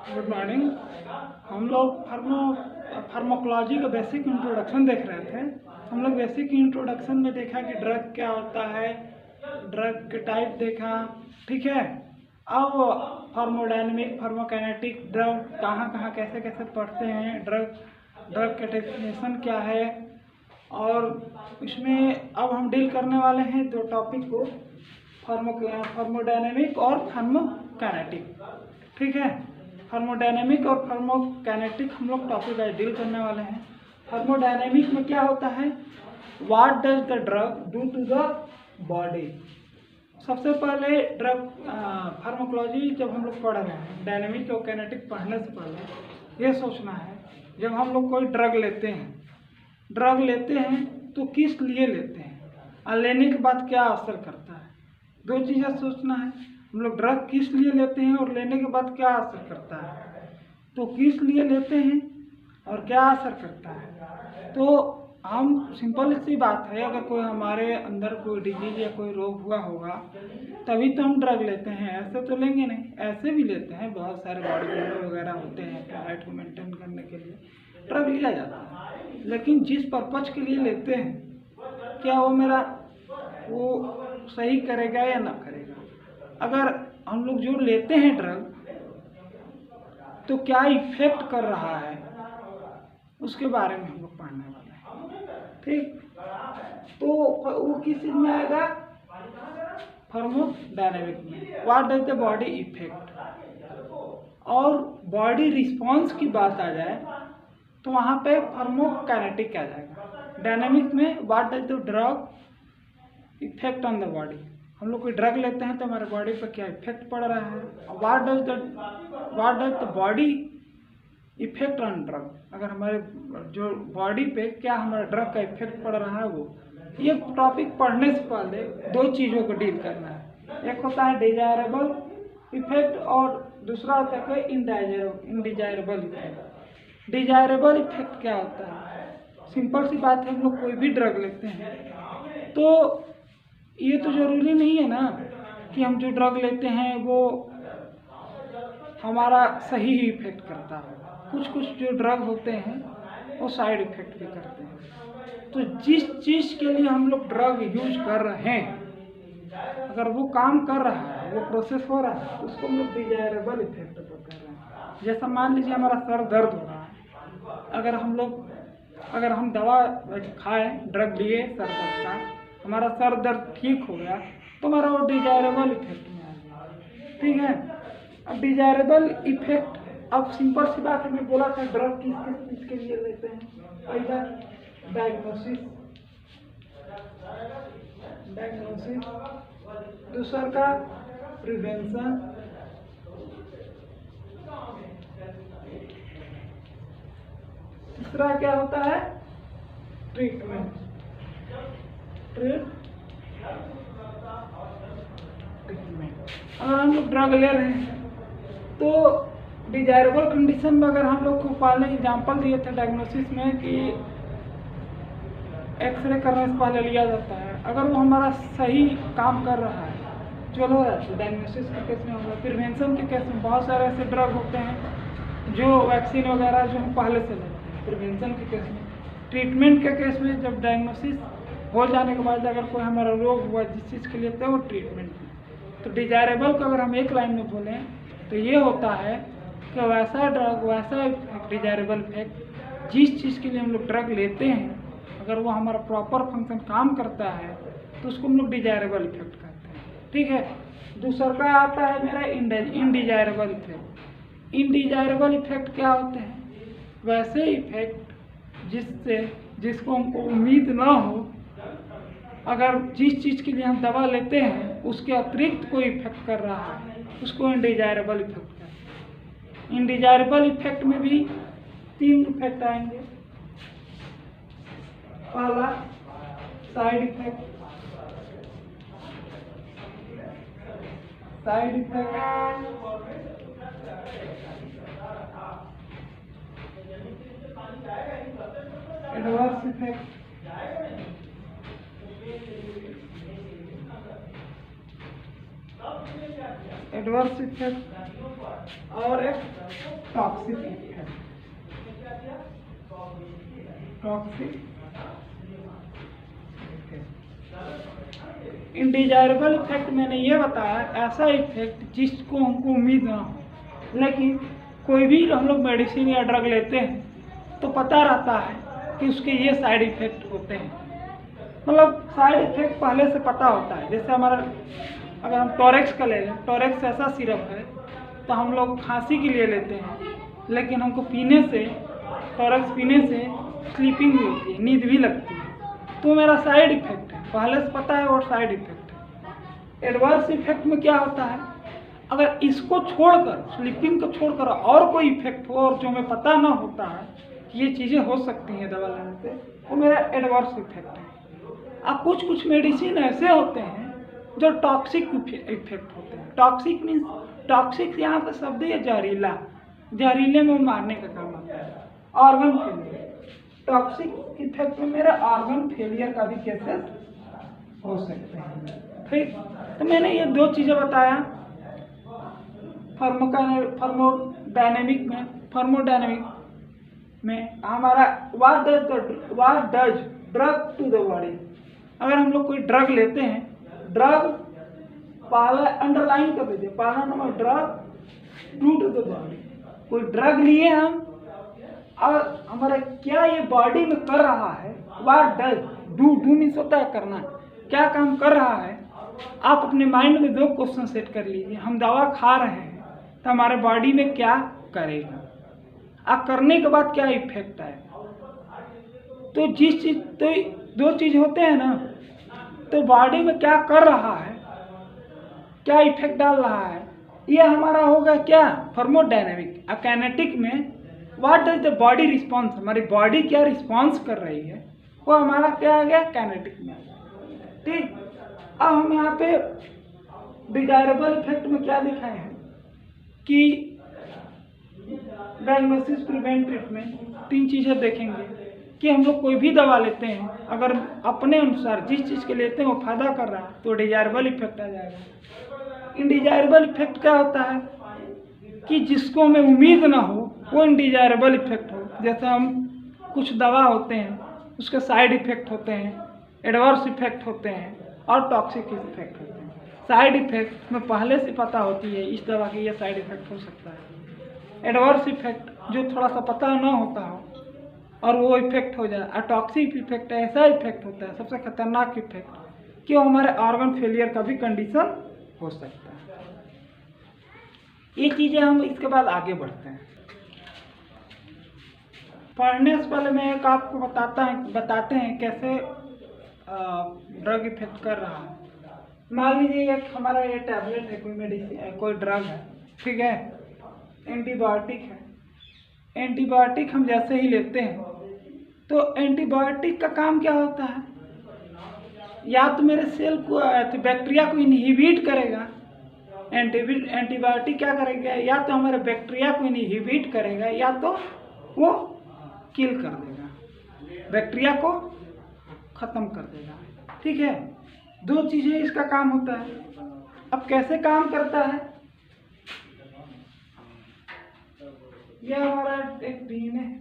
Good morning. हम लोग pharmacology का बेसिक इंट्रोडक्शन देख रहे थे। हम लोग बेसिक इंट्रोडक्शन में देखा कि ड्रग क्या होता है, ड्रग के टाइप देखा, ठीक है। अब फार्मोडायनेमिक, फार्माकोकाइनेटिक, ड्रग कहाँ कहाँ कैसे कैसे पढ़ते हैं, ड्रग का डेफिनेशन क्या है, और इसमें अब हम डील करने वाले हैं दो टॉपिक को, फार्मोडायनेमिक और फार्माकोकाइनेटिक, ठीक है। थर्मोडायनेमिक और थर्मोकाइनेटिक हम लोग टॉपिक आज डील करने वाले हैं। थर्मोडायनेमिक में क्या होता है, what does the drug do to the body. सबसे पहले ड्रग फार्माकोलॉजी जब हम लोग पढ़ रहे हैं, डायनेमिक और काइनेटिक पढ़ने से पहले ये सोचना है, जब हम लोग कोई ड्रग लेते हैं तो किस लिए लेते हैं और लेने के बाद क्या असर करता है। दो चीज़ें सोचना है, हम लोग ड्रग किस लिए लेते हैं और लेने के बाद क्या असर करता है। तो किस लिए लेते हैं और क्या असर करता है, तो हम सिंपल सी बात है, अगर कोई हमारे अंदर कोई डिजीज या कोई रोग हुआ होगा तभी तो हम ड्रग लेते हैं, ऐसे तो लेंगे नहीं। ऐसे भी लेते हैं, बहुत सारे बॉडी बिल्डर वगैरह होते हैं, अपने हाइट को मेंटेन करने के लिए ड्रग लिया जाता है। लेकिन जिस पर्पज के लिए लेते हैं, क्या वो सही करेगा या ना करेगा। अगर हम लोग जो लेते हैं ड्रग तो क्या इफेक्ट कर रहा है, उसके बारे में हम लोग पढ़ने वाले हैं, ठीक। तो वो किस चीज में आएगा, थर्मोडायनेमिक में। What does the body effect, और बॉडी रिस्पॉन्स की बात आ जाए तो वहाँ पे फार्माकोकाइनेटिक आ जाएगा। डायनेमिक में what does the drug effect on the body, हम लोग कोई ड्रग लेते हैं तो हमारे बॉडी पर क्या इफेक्ट पड़ रहा है। What does the body effect on drug, अगर हमारे जो बॉडी पे क्या हमारे ड्रग का इफेक्ट पड़ रहा है वो। ये टॉपिक पढ़ने से पहले दो चीज़ों को डील करना है, एक होता है डिजायरेबल इफेक्ट और दूसरा होता है इनडिजायरेबल इफेक्ट। डिजायरेबल इफेक्ट क्या होता है, सिंपल सी बात है, हम लोग कोई भी ड्रग लेते हैं तो ये तो जरूरी नहीं है ना कि हम जो ड्रग लेते हैं वो हमारा सही ही इफेक्ट करता है। कुछ जो ड्रग होते हैं वो साइड इफेक्ट भी करते हैं। तो जिस चीज़ के लिए हम लोग ड्रग यूज कर रहे हैं, अगर वो काम कर रहा है, वो प्रोसेस हो रहा है, तो उसको हम लोग डिजायरेबल इफेक्ट कर रहे हैं। जैसा मान लीजिए हमारा सर दर्द हो रहा है, अगर हम दवा खाएं, ड्रग लिए सर दर्द का, हमारा सर दर्द ठीक हो गया तो हमारा वो डिजायरेबल इफेक्ट में आ गया, ठीक है। अब डिजायरेबल इफेक्ट, अब सिंपल सी बात है, मैं बोला था ड्रग किस चीज़ के लिए लेते हैं। पहला डायग्नोसिस, दूसरा का प्रिवेंशन, तीसरा क्या होता है, ट्रीटमेंट। अगर हम लोग ड्रग ले रहे हैं तो डिजायरेबल कंडीशन में, अगर हम लोग को पहले एग्जांपल दिए थे डायग्नोसिस में कि एक्सरे करने से पहले लिया जाता है, अगर वो हमारा सही काम कर रहा है, चलो डायग्नोसिस के केस में होगा। प्रिवेंशन के केस में बहुत सारे ऐसे ड्रग होते हैं जो वैक्सीन वगैरह जो हम पहले से लेते हैं, प्रिवेंशन के केस में। ट्रीटमेंट के केस में जब डायग्नोसिस हो जाने के बाद अगर कोई हमारा रोग हुआ जिस चीज़ के लिए तो वो ट्रीटमेंट है। तो डिजायरेबल को अगर हम एक लाइन में बोलें तो ये होता है कि वैसा ड्रग, वैसा डिजायरेबल इफेक्ट, जिस चीज़ के लिए हम लोग ड्रग लेते हैं, अगर वो हमारा प्रॉपर फंक्शन काम करता है तो उसको हम लोग डिजायरेबल इफेक्ट कहते हैं, ठीक है। दूसरा आता है मेरा इनडिजायरेबल इफेक्ट। इनडिजायरेबल इफेक्ट क्या होते हैं, वैसे इफेक्ट जिसको हमको उम्मीद ना हो, अगर जिस चीज़ के लिए हम दवा लेते हैं उसके अतिरिक्त कोई इफेक्ट कर रहा है, उसको इनडिजायरेबल इफेक्ट कहते हैं। इनडिजायरेबल इफेक्ट में भी 3 इफेक्ट आएंगे। पहला साइड इफेक्ट, एडवर्स इफेक्ट, और एक टॉक्सिक इफेक्ट। टॉक्सिक इनडिजायरेबल इफेक्ट मैंने ये बताया, ऐसा इफेक्ट जिसको हमको उम्मीद ना हो, लेकिन कोई भी हम लोग मेडिसिन या ड्रग लेते हैं तो पता रहता है कि उसके ये साइड इफेक्ट होते हैं। मतलब साइड इफेक्ट पहले से पता होता है। जैसे हमारा अगर हम टोरेक्स का ले लें, टोरेक्स ऐसा सिरप है तो हम लोग खांसी के लिए लेते हैं, लेकिन हमको पीने से, टोरेक्स पीने से स्लीपिंग भी होती है, नींद भी लगती है। तो मेरा साइड इफेक्ट है, पहले से पता है और साइड इफेक्ट है। एडवर्स इफेक्ट में क्या होता है, अगर इसको छोड़कर, स्लीपिंग को छोड़कर और कोई इफेक्ट हो और जो हमें पता ना होता है कि ये चीज़ें हो सकती हैं दवा लेने से, वो मेरा एडवर्स इफेक्ट है। अब कुछ मेडिसिन ऐसे होते हैं जो टॉक्सिक इफेक्ट होते हैं। टॉक्सिक मीन्स, टॉक्सिक यहाँ पर शब्द है जहरीला, जहरीले में मारने का काम आता है। ऑर्गन फेलियर, टॉक्सिक इफेक्ट में मेरा ऑर्गन फेलियर का भी केसेस हो सकते हैं। ठीक, तो मैंने ये दो चीज़ें बताया फार्मोडायनेमिक में हमारा what does drug to the body. अगर हम लोग कोई ड्रग लेते हैं, ड्रग पहला अंडरलाइन कर दीजिए, पहला number drug to the body. कोई ड्रग लिए हम और हमारा क्या ये बॉडी में कर रहा है, व्हाट डज डू मीन्स होता है करना, क्या काम कर रहा है। आप अपने माइंड में दो क्वेश्चन सेट कर लीजिए, हम दवा खा रहे हैं तो हमारे बॉडी में क्या करेगा, और करने के बाद क्या इफेक्ट आएगा। तो जिस चीज, तो दो चीज होते हैं ना, तो बॉडी में क्या कर रहा है, क्या इफेक्ट डाल रहा है, ये हमारा होगा क्या थर्मोडायनेमिक। और काइनेटिक में what does the body response, हमारी बॉडी क्या रिस्पॉन्स कर रही है, वो हमारा क्या आ गया काइनेटिक में। ठीक, अब हम यहाँ पे डिजायरेबल इफेक्ट में क्या दिखाए हैं कि डायग्नोसिस, प्रिवेंट, ट्रीटमेंट, तीन चीज़ें देखेंगे कि हम लोग कोई भी दवा लेते हैं, अगर अपने अनुसार जिस चीज़ के लेते हैं वो फायदा कर रहा है तो डिजायरेबल इफेक्ट आ जाएगा। इनडिजायरेबल इफेक्ट क्या होता है कि जिसको हमें उम्मीद ना हो वो इनडिजायरेबल इफेक्ट हो। जैसे हम कुछ दवा होते हैं उसके साइड इफेक्ट होते हैं, एडवर्स इफेक्ट होते हैं और टॉक्सिक इफेक्ट होते हैं। साइड इफेक्ट में पहले से पता होती है इस दवा की ये साइड इफेक्ट हो सकता है। एडवर्स इफेक्ट जो थोड़ा सा पता ना होता हो और वो इफेक्ट हो जाए। और टॉक्सिक इफेक्ट ऐसा इफेक्ट होता है, सबसे खतरनाक इफेक्ट, कि वो हमारे ऑर्गन फेलियर का भी कंडीशन हो सकता है। ये चीज़ें हम इसके बाद आगे बढ़ते हैं। पढ़ने से पहले मैं एक आपको बताते हैं कैसे ड्रग इफेक्ट कर रहा है। मान लीजिए एक हमारा ये टैबलेट है, कोई मेडिसिन, कोई ड्रग है, ठीक है, एंटीबायोटिक है। एंटीबायोटिक हम जैसे ही लेते हैं तो एंटीबायोटिक का काम क्या होता है, या तो मेरे सेल को, बैक्टीरिया को इनहिबिट करेगा। एंटीबायोटिक क्या करेगा, या तो हमारे बैक्टीरिया को इनहिबिट करेगा या तो वो किल कर देगा, बैक्टीरिया को ख़त्म कर देगा। ठीक है, दो चीज़ें इसका काम होता है। अब कैसे काम करता है, यह हमारा एक डीएनए है,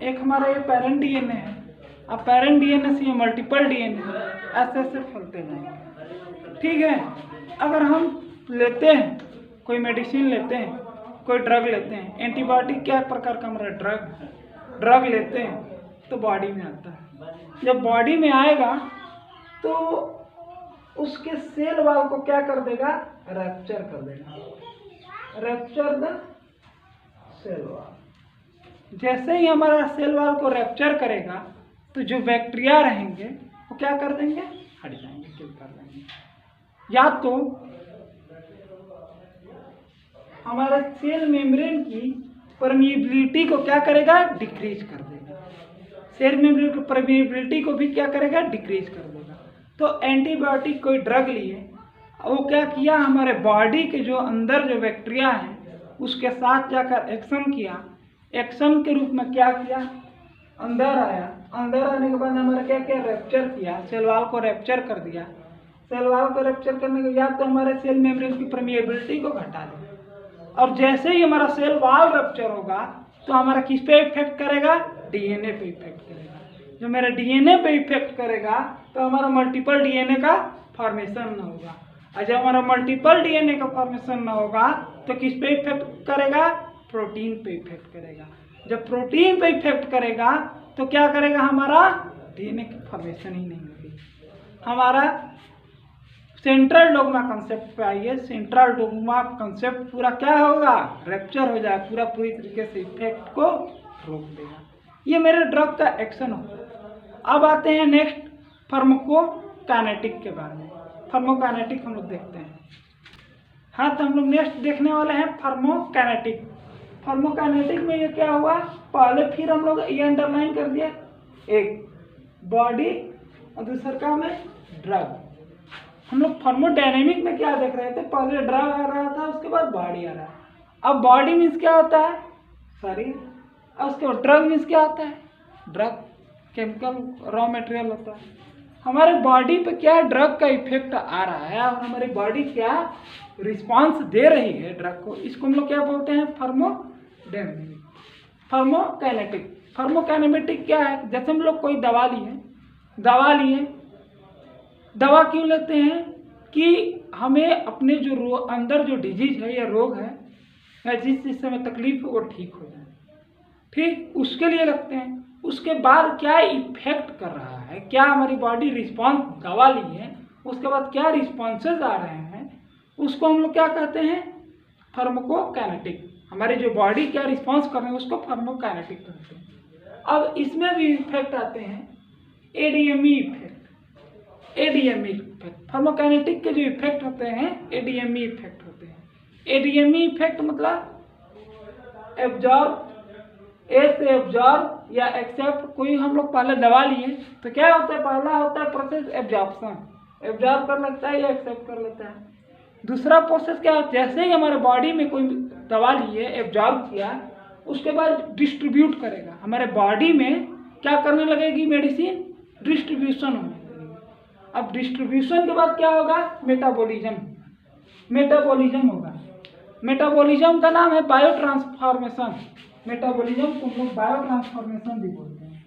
एक हमारा ये पेरेंट डीएनए है। अब पेरेंट डीएनए से ये मल्टीपल डीएनए ऐसे ऐसे फैलते जाएंगे। ठीक है, अगर हम लेते हैं कोई मेडिसिन लेते हैं, कोई ड्रग लेते हैं, एंटीबायोटिक क्या प्रकार का हमारा ड्रग लेते हैं तो बॉडी में आता है। जब बॉडी में आएगा तो उसके सेल वाल को क्या कर देगा, रैप्चर कर देगा, रैप्चर द सेल वाल। जैसे ही हमारा सेल वाल को रैप्चर करेगा तो जो बैक्टीरिया रहेंगे वो क्या कर देंगे, हट जाएंगे, किल कर देंगे। या तो हमारे सेल मेम्ब्रेन की परमिएबिलिटी को क्या करेगा, डिक्रीज कर देगा। सेल मेम्ब्रेन की परमिएबिलिटी को भी क्या करेगा, डिक्रीज कर देगा। तो एंटीबायोटिक कोई ड्रग लिए, वो क्या किया, हमारे बॉडी के जो अंदर जो बैक्टीरिया है उसके साथ जाकर एक्शन किया, एक्शन के रूप में क्या किया, अंदर आया अंदर आने के बाद हमारा क्या किया, रैप्चर किया, सेल वॉल को रैप्चर कर दिया। सेल वॉल को रैप्चर करने के बाद तो हमारे सेल मेम्ब्रेन की परमिएबिलिटी को घटा दिया। और जैसे ही हमारा सेल वॉल रैप्चर होगा तो हमारा किस पे इफेक्ट करेगा, डीएनए पे इफेक्ट करेगा। जो मेरा डीएनए पे इफेक्ट करेगा तो हमारा मल्टीपल डीएनए का फॉर्मेशन न होगा। और जब हमारा मल्टीपल डीएनए का फॉर्मेशन न होगा तो किस पे इफेक्ट करेगा, प्रोटीन पे इफेक्ट करेगा। जब प्रोटीन पे इफेक्ट करेगा तो क्या करेगा, हमारा डीएनए की फॉर्मेशन ही नहीं होगी। हमारा सेंट्रल डोग्मा कंसेप्ट पे आइए। सेंट्रल डोग्मा कंसेप्ट पूरा क्या होगा, रैप्चर हो जाए, पूरी तरीके से इफेक्ट को रोक देगा। ये मेरे ड्रग का एक्शन होगा। अब आते हैं नेक्स्ट फार्माकोकाइनेटिक के बारे में। फार्माकोकाइनेटिक हम लोग देखते हैं। हाँ, तो हम लोग नेक्स्ट देखने वाले हैं फार्माकोकाइनेटिक। फार्माकोकाइनेटिक में ये क्या हुआ, पहले फिर हम लोग ये अंडरलाइन कर दिया, एक बॉडी और दूसरा काम है ड्रग। हम लोग थर्मोडायनेमिक में क्या देख रहे थे, पहले ड्रग आ रहा था, उसके बाद बॉडी आ रहा है। अब बॉडी मीन्स क्या होता है, शरीर, और उसके बाद ड्रग मीन्स क्या होता है, ड्रग केमिकल रॉ मटेरियल होता है। हमारे बॉडी पे क्या ड्रग का इफेक्ट आ रहा है और हमारी बॉडी क्या रिस्पांस दे रही है ड्रग को, इसको हम लोग क्या बोलते हैं, थर्मोडायनेमिक। फार्माकोकाइनेटिक, फार्माकोकाइनेटिक क्या है, जैसे हम लोग कोई दवा लिए, दवा क्यों लेते हैं कि हमें अपने जो अंदर जो डिजीज है या रोग है या जिस चीज़ से हमें तकलीफ है वो ठीक हो जाए, ठीक उसके लिए लगते हैं। उसके बाद क्या इफेक्ट कर रहा है, क्या हमारी बॉडी रिस्पॉन्स, दवा ली है उसके बाद क्या रिस्पॉन्सेज आ रहे हैं, उसको हम लोग क्या कहते हैं, फार्माकोकाइनेटिक। हमारी जो बॉडी क्या रिस्पॉन्स कर रहे हैं उसको फार्माकोकाइनेटिक कहते हैं। अब इसमें भी इफेक्ट आते हैं ADME effect. ADME effect, pharmacokinetic के जो इफेक्ट होते हैं एडीएमई इफेक्ट होते हैं। एडीएमई इफेक्ट मतलब एब्जॉर्ब, ए से एब्जॉर्ब या एक्सेप्ट। कोई हम लोग पहले दवा लिए तो क्या होता है, पहला होता है प्रोसेस एब्जॉर्प्शन, एब्जॉर्ब कर लेता है या एक्सेप्ट कर लेता है। दूसरा प्रोसेस क्या है, जैसे ही हमारे बॉडी में कोई दवा लिए, एब्जॉर्ब किया, उसके बाद डिस्ट्रीब्यूट करेगा। हमारे बॉडी में क्या करने लगेगी, मेडिसिन डिस्ट्रीब्यूशन होने लगेगी। अब डिस्ट्रीब्यूशन के बाद क्या होगा, मेटाबॉलिज्म, मेटाबॉलिज्म होगा। मेटाबॉलिज्म का नाम है बायो ट्रांसफॉर्मेशन। मेटाबॉलिज्म को हम लोग बायो ट्रांसफॉर्मेशन भी बोलते हैं,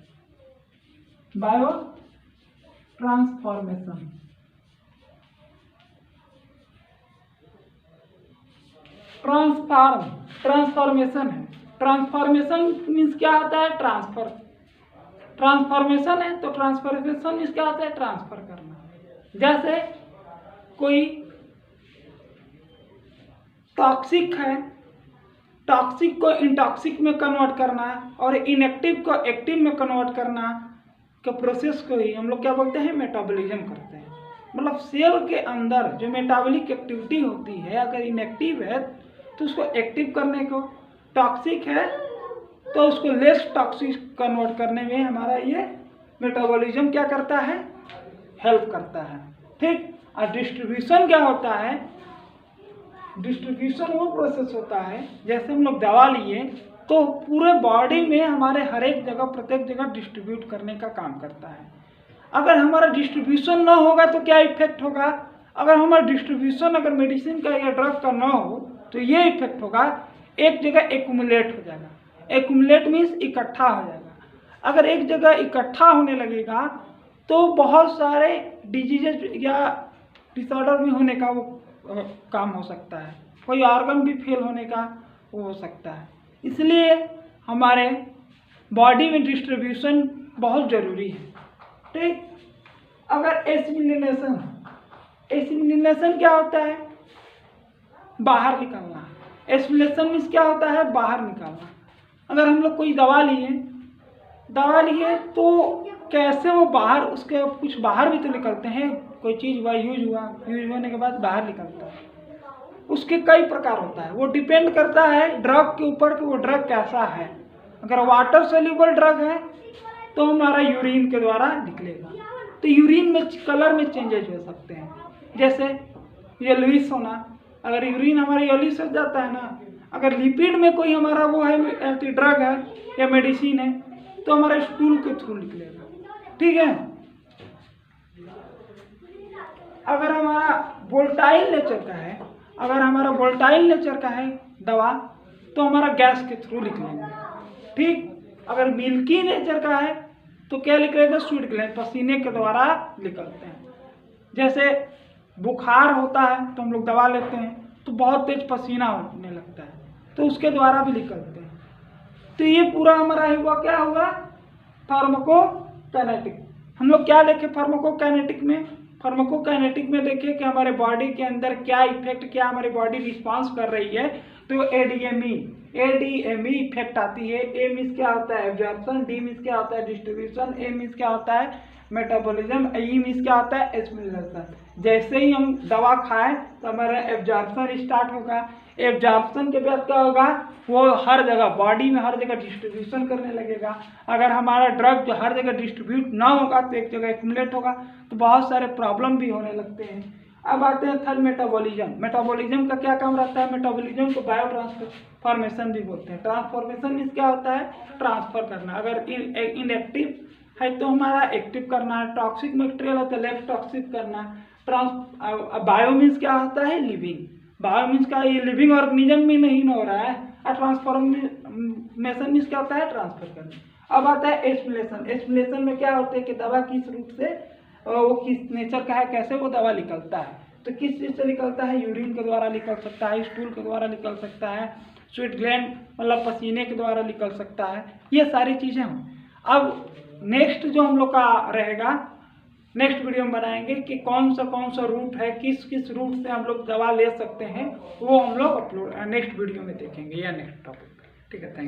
बायो ट्रांसफॉर्मेशन। ट्रांसफॉर्मेशन है। ट्रांसफॉर्मेशन मीन्स क्या होता है, ट्रांसफर। ट्रांसफॉर्मेशन है तो ट्रांसफॉर्मेशन मीन्स क्या होता है, ट्रांसफर करना। जैसे कोई टॉक्सिक है, टॉक्सिक को इनटॉक्सिक में कन्वर्ट करना और इनएक्टिव को एक्टिव में कन्वर्ट करना के प्रोसेस को ही हम लोग क्या बोलते हैं, मेटाबॉलिज्म करते हैं। मतलब सेल के अंदर जो मेटाबॉलिक एक्टिविटी होती है, अगर इनएक्टिव है तो उसको एक्टिव करने को, टॉक्सिक है तो उसको लेस टॉक्सिक कन्वर्ट करने में हमारा ये मेटाबॉलिज्म क्या करता है, हेल्प करता है, ठीक। और डिस्ट्रीब्यूशन क्या होता है, डिस्ट्रीब्यूशन वो प्रोसेस होता है जैसे हम लोग दवा लिए तो पूरे बॉडी में हमारे हर एक जगह, प्रत्येक जगह डिस्ट्रीब्यूट करने का काम करता है। अगर हमारा डिस्ट्रीब्यूशन ना होगा तो क्या इफेक्ट होगा, अगर हमारा डिस्ट्रीब्यूशन अगर मेडिसिन का या ड्रग का ना हो तो ये इफेक्ट होगा, एक जगह एक्यूमुलेट हो जाएगा। एक्यूमुलेट मीन्स इकट्ठा हो जाएगा। अगर एक जगह इकट्ठा होने लगेगा तो बहुत सारे डिजीजेज या डिसऑर्डर भी होने का वो काम हो सकता है, कोई ऑर्गन भी फेल होने का वो हो सकता है। इसलिए हमारे बॉडी में डिस्ट्रीब्यूशन बहुत ज़रूरी है, ठीक। अगर एसिमिलेशन, एसिमिलेशन क्या होता है, बाहर निकालना। एसिमिलेशन मीन्स क्या होता है, बाहर निकालना। अगर हम लोग कोई दवा लिए तो कैसे वो बाहर, उसके कुछ बाहर भी तो निकलते हैं, कोई चीज़ हुआ, यूज होने के बाद बाहर निकलता है, उसके कई प्रकार होता है। वो डिपेंड करता है ड्रग के ऊपर कि वो ड्रग कैसा है। अगर वाटर सोल्यूबल ड्रग है तो हमारा यूरिन के द्वारा निकलेगा, तो यूरिन में कलर में चेंजेज हो सकते हैं, जैसे येलोइश होना। अगर यूरिन हमारा येलोइश हो जाता है ना, अगर लिपिड में कोई हमारा वो है ड्रग है या मेडिसिन है तो हमारा स्टूल के थ्रू निकलेगा। ठीक है, अगर हमारा वोलेटाइल नेचर का है दवा तो हमारा गैस के थ्रू निकलेगा। ठीक, अगर मिल्की नेचर का है तो क्या निकलेगा, स्वीट ग्लैंड, पसीने के द्वारा निकलते हैं। जैसे बुखार होता है तो हम लोग दवा लेते हैं तो बहुत तेज पसीना होने लगता है, तो उसके द्वारा भी निकलते हैं। तो ये पूरा हमारा हुआ, क्या हुआ, फार्माकोकाइनेटिक। हम लोग क्या देखे फार्माकोकाइनेटिक में देखे कि हमारे बॉडी के अंदर क्या इफेक्ट, क्या हमारी बॉडी रिस्पॉन्स कर रही है। तो एडीएमई इफेक्ट आती है। ए मीन्स क्या होता है, एब्जॉर्प्शन, डी मीन्स क्या होता है, डिस्ट्रीब्यूशन, ए मीन्स क्या होता है, मेटाबॉलिज्म, ई मीन्स क्या होता है, एसिमिलेशन। जैसे ही हम दवा खाएं तो हमारा एब्जॉर्प्शन स्टार्ट होगा। एब्जॉर्प्शन के बाद क्या होगा, वो हर जगह बॉडी में हर जगह डिस्ट्रीब्यूशन करने लगेगा। अगर हमारा ड्रग जो हर जगह डिस्ट्रीब्यूट ना होगा तो एक जगह एक्यूमुलेट होगा, तो बहुत सारे प्रॉब्लम भी होने लगते हैं। अब आते हैं थर्ड, मेटाबॉलिज्म का क्या काम रहता है। मेटाबॉलिज्म को बायो ट्रांसफॉर्मेशन भी बोलते हैं। ट्रांसफॉर्मेशन मीन्स क्या होता है, ट्रांसफर करना। अगर इनएक्टिव है तो हमारा एक्टिव करना है, टॉक्सिक मटेरियल होता है लेस टॉक्सिक करना। बायो मीन्स क्या होता है, लिविंग। बायो मीन्स का ये लिविंग ऑर्गेनिज्म में नहीं हो रहा है, और ट्रांसफॉर्मेशन मीन्स क्या होता है, ट्रांसफर करना। अब आता है एसिमिलेशन में क्या होता है कि दवा किस रूप से, वो किस नेचर का है, कैसे वो दवा निकलता है। तो किस चीज़ से निकलता है, यूरिन के द्वारा निकल सकता है, स्टूल के द्वारा निकल सकता है, स्वीट ग्लैंड मतलब पसीने के द्वारा निकल सकता है, ये सारी चीज़ें हों। अब नेक्स्ट जो हम लोग का रहेगा, नेक्स्ट वीडियो में बनाएंगे कि कौन सा रूट है, किस रूट से हम लोग दवा ले सकते हैं, वो हम लोग नेक्स्ट वीडियो में देखेंगे या नेक्स्ट टॉपिक। ठीक है, थैंक यू।